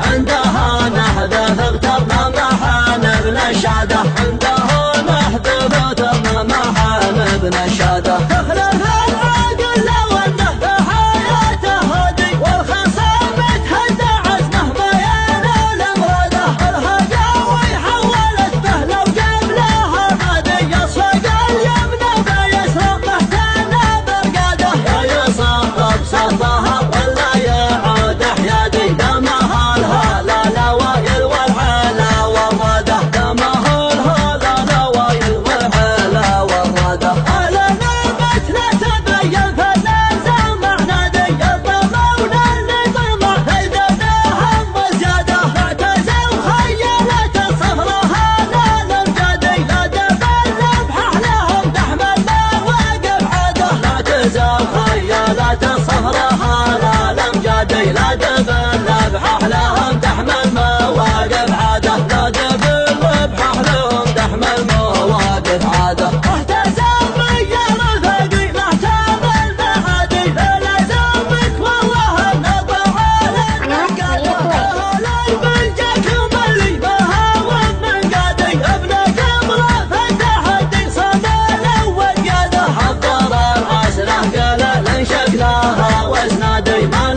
عندها نحذف اغترنا محان ابن الشعدة عندها نحذف اغترنا محان ابن الشعدة تخلف العاقل لو انه بحياته هادي والخصام تهدى عزمه ما ينال مراده الهجاوي حولت به لو قبلها غادي يصفق اليمنى بيسر مهتنى برقاده يا يصفق صفها ولا يعود حيادي دمها لا دبل بحح لهم تحمل مواقف عاده لا دبل بحح لهم تحمل مواقف عاده احتسب يا رفقي محتمل معادي لازمك والله النظر على النقاده اهل بالجكم اللي بهاوم من قادي ابن قمره فالتحدي صمل والقاده حضر العسله قلل شكلها واسنادي ما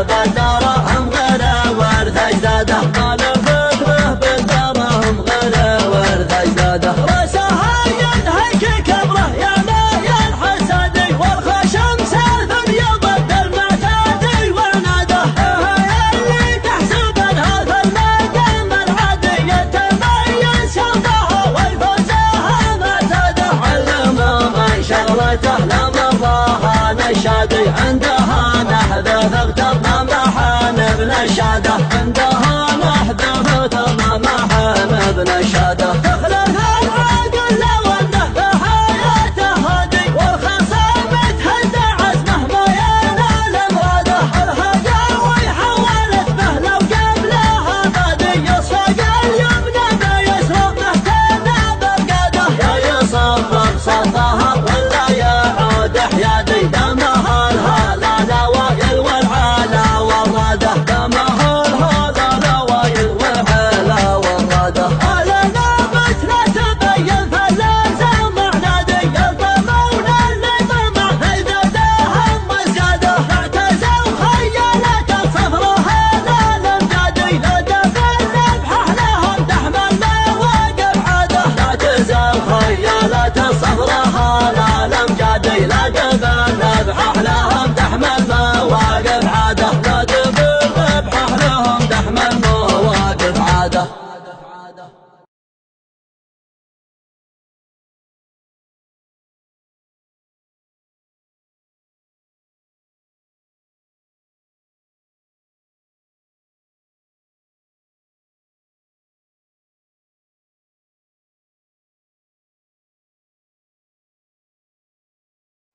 بالدارهم غير ورث اجداده ما لفت بالدارهم غير ورث اجداده راسها ينهك كبره يا مايل حسادي والخشم سيف يضد المعتادي وناده اللي تحسب هذا المقام العادي يتميز شرطها ويفوزها معتاده علم من شغلته لما الله نشادي عندها نحذف اغترنا محان ابن الشادة عندها نحذف اغترنا محان ابن الشادة تخلف العاقل لو انه بحياته هادي والخصام تهدى عزمه ما ينال مراده الهجاوي حولت به لو قبلها غادي يصفق اليمنى بيسر مهتنى برقاده يا يصفق صفها ولا يعود حيادي دمها الهلا نوايل والعلا والراده دمها الهلا نوايل والعلا والراده النا مثل تبين فلازم عنادي الضمون اللي طمع اذا داهم وزياده اعتزوا خيالات صفرها لا الامجادي لا دفن بحح لهم تحمل مواقف عاده لا تزال خيالات صفرها لا الامجادي لا دفن بحح لهم تحمل مواقف عاده لا دفن بحح لهم تحمل مواقف عاده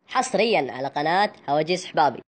حصريا على قناة هواجس حبابي.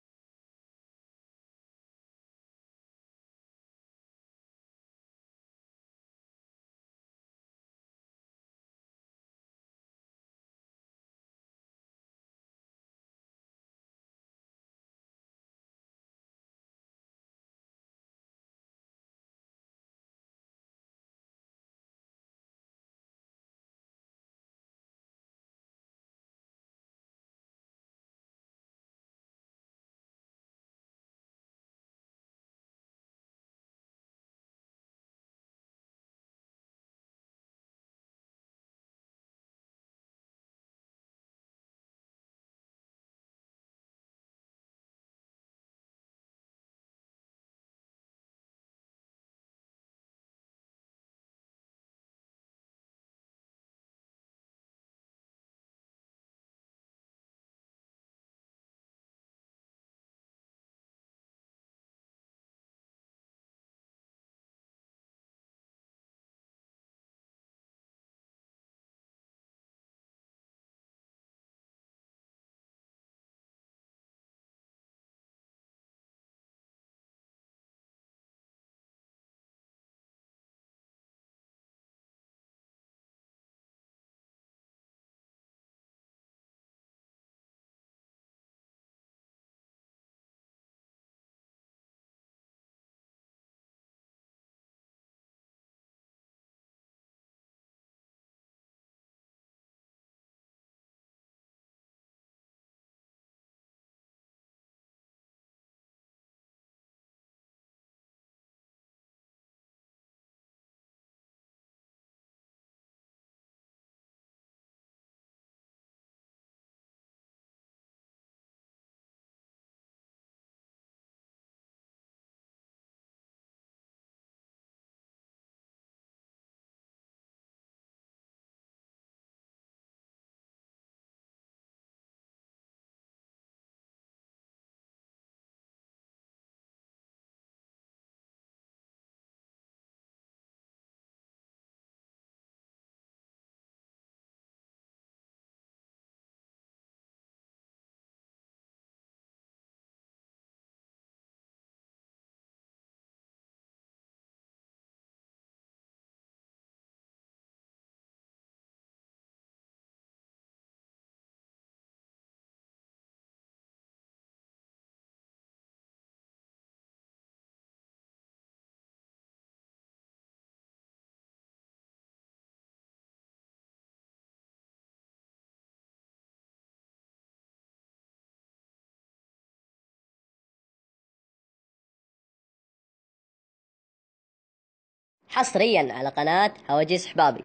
حصريا على قناة هواجيس حبابي.